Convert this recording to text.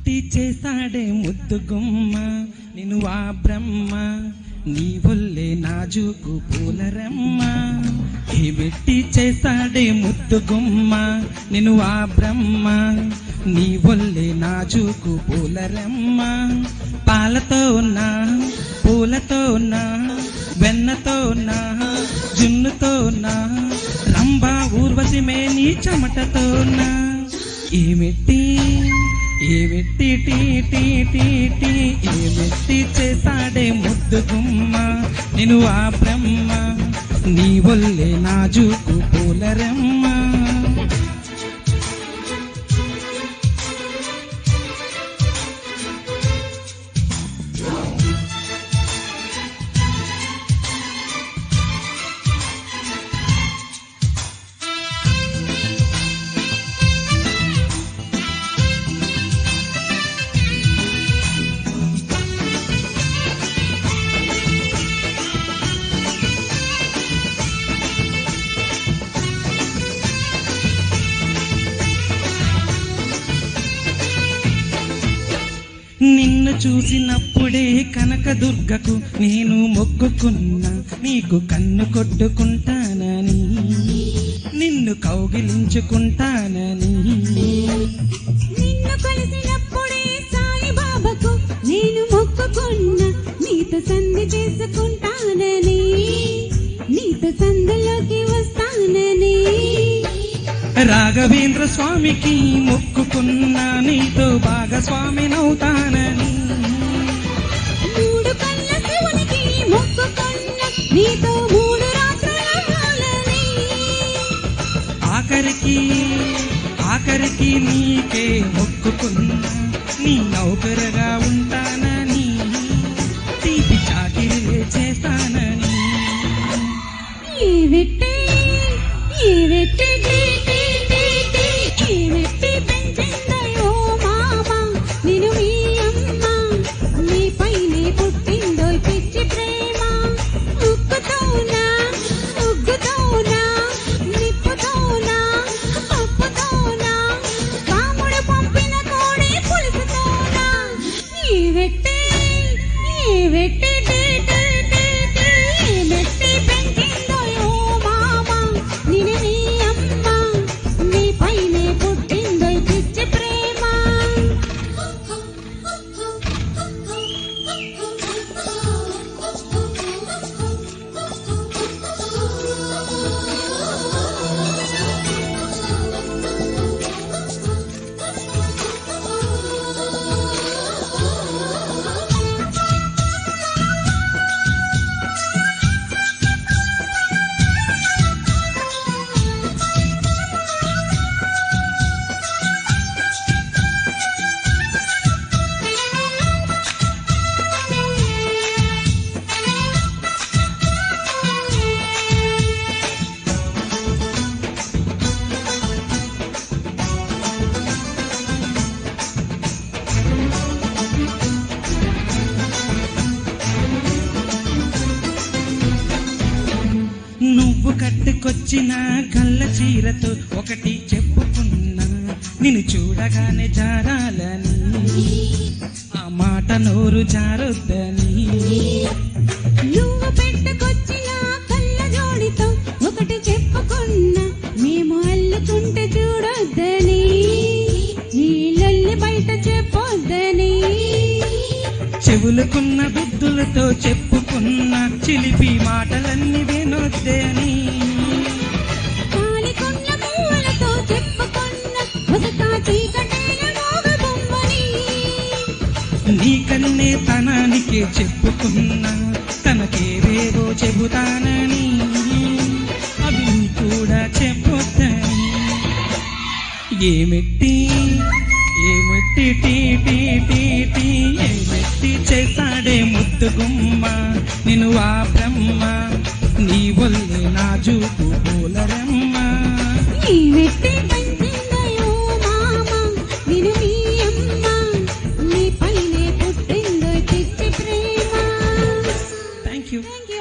పెట్టి చేసాడే ముద్దు గుమ్మ నిన్ను ఆ బ్రహ్మ నీ ఒళ్ళే నాజుకు పూలరమ్మ పెట్టి చేసాడే ముద్దు గుమ్మ నిన్ను ఆ బ్రహ్మ నీ ఒళ్ళే నాజుకు పూలరమ్మ పాలతో ఉన్నా పూలతో ఉన్నా వెన్నతో ఉన్నా జున్నుతో ఉన్నా రంభా ఊర్వశి మే నీ చెమటతో ఉన్నా ఏమిటి ఏమిటి టీ టీ టీ టీ ఏమిటి చేసాడే ముద్దు గుమ్మ నేను ఆ బ్రహ్మ నీ ఒళ్ళే నాజుకు పూలరమ్మ నిన్ను చూసినప్పుడే కనకదుర్గకు నేను మొక్కుకున్నా నీకు కన్ను కొట్టుకుంటానని నిన్ను కౌగిలించుకుంటానని నిన్ను కలిసినప్పుడే సాయిబాబాకు నేను మొక్కుకున్నా నీతో సంధి చేసుకుంటానని నీతో సంధిలోకి వస్తానని రాఘవేంద్ర స్వామికి మొక్కుకున్నా నీతో భాగస్వామినవుతానని మూడు కళ్ళ శివునికి మొక్కుకున్నా నీతో మూడు రాత్రులని ఆఖరికి నీకే మొక్కుకున్నా నీ నౌకరుగా ఉంటానని తీపి చాకిరి చేస్తానని ఏ వెట్టి పెంచిందయో మామ నేను మీ అమ్మ నీ పైనే పుట్టిందో పిచ్చి ప్రేమ ఉక్కుతోనా నిప్పుతోనా పప్పుతోనా కాముడు పంపిన కోడి పులుసుతోనా ఏ వెట్టి పెంచిందయో మామ నేను మీ అమ్మ నీ పైనే పుట్టిందో పిచ్చి ప్రేమ నువ్వు కట్టుకొచ్చిన కళ్ళ చీరతో ఒకటి చెప్పుకున్నా నిన్ను చూడగానే జారాలని ఆ మాట నోరు జారొద్దని నువ్వు పెట్టుకొచ్చిన కళ్ళ జోడితో ఒకటి చెప్పుకున్నా మేము అల్లుకుంటే చూడొద్దని ఈ లొల్లి బయట చెప్పొద్దని చెవులకున్న బుద్ధులతో చెప్పుకున్న చిలిపి మాటలన్నీ వినొద్దని కాలికొండ పువ్వులతో చెప్పుకున్న ముసకా చీకటేల మోగబొమ్మని నీ కన్నే తనానికే చెప్పుకున్నా తనకేవేవో చెబుతానని అవి కూడా చెప్పొద్దని ఏమిటి టీ టీ టీ టీ ఏమిటి చేసాడే ముద్దు గుమ్మ నిన్ను ఆ బ్రహ్మ నీ ఒళ్ళే నాజుకు పూలరమ్మ ఈ వెట్టి